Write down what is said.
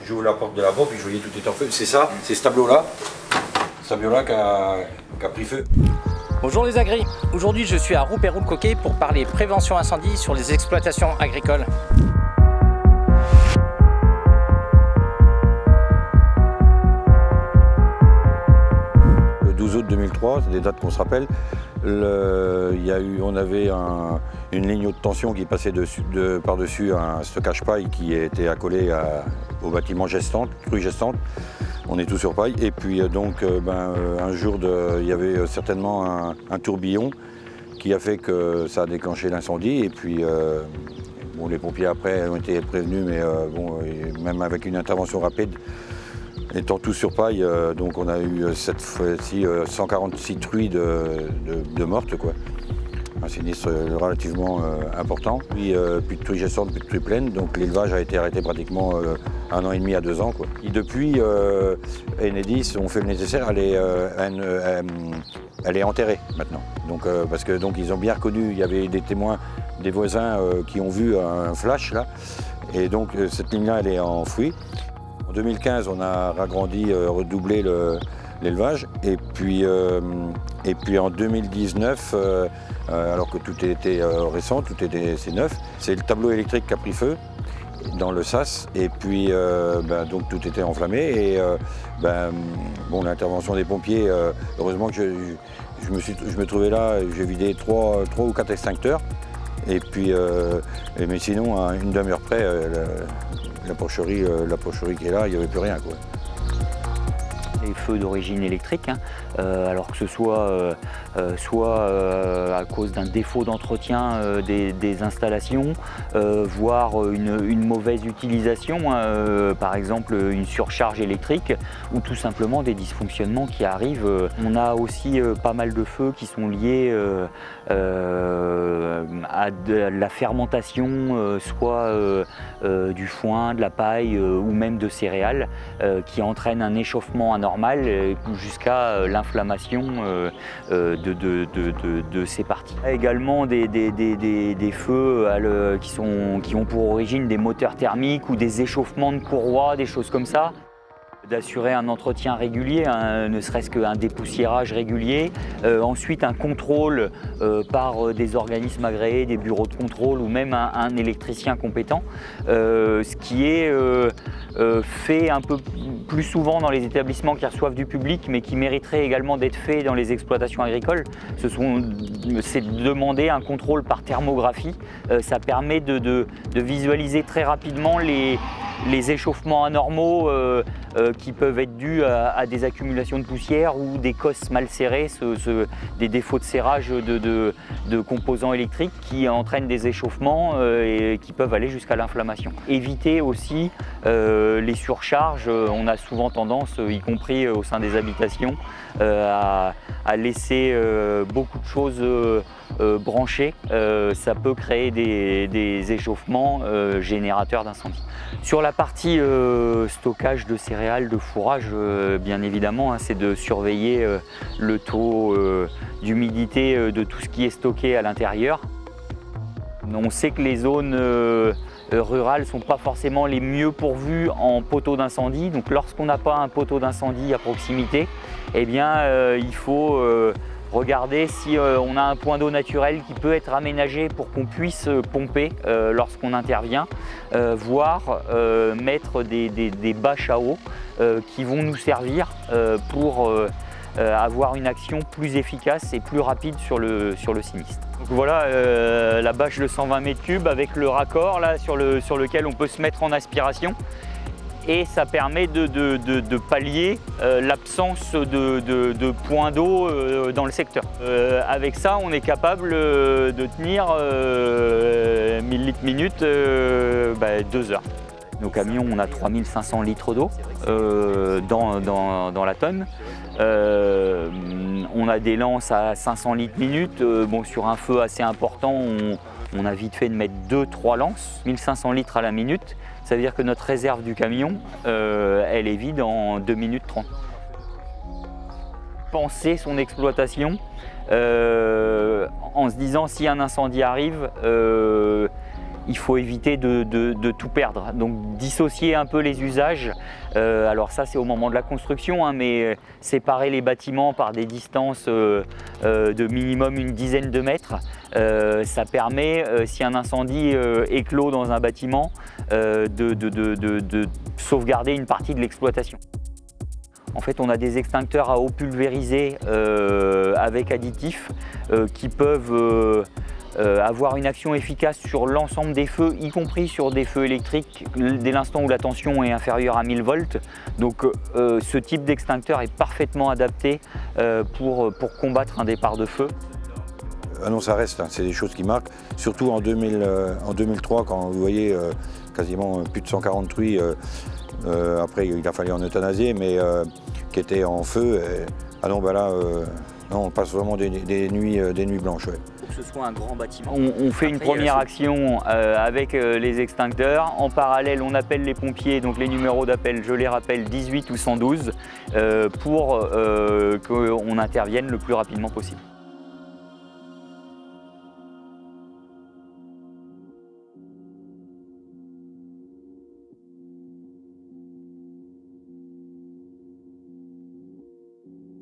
j'ouvre la porte de la pompe et je voyais tout était en feu. C'est ça, c'est ce tableau-là qui a pris feu. Bonjour les agris, aujourd'hui je suis à Rouperroux-le-Coquet pour parler prévention incendie sur les exploitations agricoles. Le 12 août 2003, c'est des dates qu'on se rappelle, on avait une ligne haute tension qui passait par-dessus un stockage paille qui était accolé au bâtiment gestante, crue gestante. On est tous sur paille et puis donc un jour il y avait certainement un tourbillon qui a fait que ça a déclenché l'incendie et puis bon, les pompiers après ont été prévenus mais même avec une intervention rapide, étant tous sur paille, donc on a eu cette fois-ci 146 truies de mortes, quoi. Un sinistre relativement important. Puis plus de truies gessantes, plus de truies pleines, donc l'élevage a été arrêté pratiquement 1 an et demi à 2 ans, quoi. Et depuis, Enedis ont fait le nécessaire, elle est enterrée maintenant. Donc, parce que donc, ils ont bien reconnu, il y avait des témoins, des voisins qui ont vu un flash là, et donc cette ligne-là, elle est enfouie. En 2015, on a ragrandi, redoublé l'élevage, et puis en 2019, alors que tout était récent, c'est neuf, c'est le tableau électrique qui a pris feu dans le sas, et puis donc tout était enflammé, et bon, l'intervention des pompiers, heureusement que je me trouvais là, j'ai vidé 3 ou 4 extincteurs, et puis mais sinon, à une demi-heure près, la porcherie qui est là, il n'y avait plus rien, quoi. Les feux d'origine électrique, alors que ce soit à cause d'un défaut d'entretien des installations, voire une mauvaise utilisation, par exemple une surcharge électrique, ou tout simplement des dysfonctionnements qui arrivent. On a aussi pas mal de feux qui sont liés à de la fermentation, soit du foin, de la paille ou même de céréales, qui entraînent un échauffement anormal jusqu'à l'inflammation de ces parties. Il y a également des feux qui ont pour origine des moteurs thermiques ou des échauffements de courroies, des choses comme ça. D'assurer un entretien régulier, ne serait-ce qu'un dépoussiérage régulier. Ensuite, un contrôle par des organismes agréés, des bureaux de contrôle ou même un électricien compétent. Ce qui est fait un peu plus souvent dans les établissements qui reçoivent du public, mais qui mériterait également d'être fait dans les exploitations agricoles. C'est de demander un contrôle par thermographie. Ça permet de visualiser très rapidement les échauffements anormaux qui peuvent être dus à des accumulations de poussière ou des cosses mal serrées, des défauts de serrage de composants électriques qui entraînent des échauffements et qui peuvent aller jusqu'à l'inflammation. Éviter aussi les surcharges. On a souvent tendance, y compris au sein des habitations, à laisser beaucoup de choses branchées. Ça peut créer des échauffements générateurs d'incendie. Sur la partie stockage de céréales, de fourrage, bien évidemment, c'est de surveiller le taux d'humidité de tout ce qui est stocké à l'intérieur. On sait que les zones rurales ne sont pas forcément les mieux pourvues en poteaux d'incendie. Donc lorsqu'on n'a pas un poteau d'incendie à proximité, eh bien, il faut regarder si on a un point d'eau naturel qui peut être aménagé pour qu'on puisse pomper lorsqu'on intervient, voire mettre des bâches à eau qui vont nous servir pour avoir une action plus efficace et plus rapide sur le sinistre. Donc voilà la bâche de 120 m3 avec le raccord là, sur lequel on peut se mettre en aspiration. Et ça permet de pallier l'absence de points d'eau dans le secteur. Avec ça, on est capable de tenir 1000 litres minute 2 heures. Nos camions, on a 3500 litres d'eau dans la tonne. On a des lances à 500 litres minute. Bon, sur un feu assez important, on a vite fait de mettre 2-3 lances, 1500 litres à la minute. Ça veut dire que notre réserve du camion, elle est vide en 2 minutes 30. Penser son exploitation en se disant si un incendie arrive, il faut éviter de tout perdre. Donc dissocier un peu les usages, alors ça c'est au moment de la construction, hein, mais séparer les bâtiments par des distances de minimum une dizaine de mètres, ça permet, si un incendie éclot dans un bâtiment, de sauvegarder une partie de l'exploitation. En fait, on a des extincteurs à eau pulvérisée avec additifs qui peuvent avoir une action efficace sur l'ensemble des feux, y compris sur des feux électriques, dès l'instant où la tension est inférieure à 1000 volts. Donc ce type d'extincteur est parfaitement adapté pour combattre un départ de feu. Ah non, ça reste, hein, c'est des choses qui marquent, surtout en 2003, quand vous voyez quasiment plus de 140 truies, après il a fallu en euthanasier, mais qui étaient en feu. Ah non, bah là, non, on passe vraiment des nuits blanches. Ouais. Pour que ce soit un grand bâtiment. On fait une première action avec les extincteurs. En parallèle, on appelle les pompiers, donc les numéros d'appel, je les rappelle, 18 ou 112, pour qu'on intervienne le plus rapidement possible.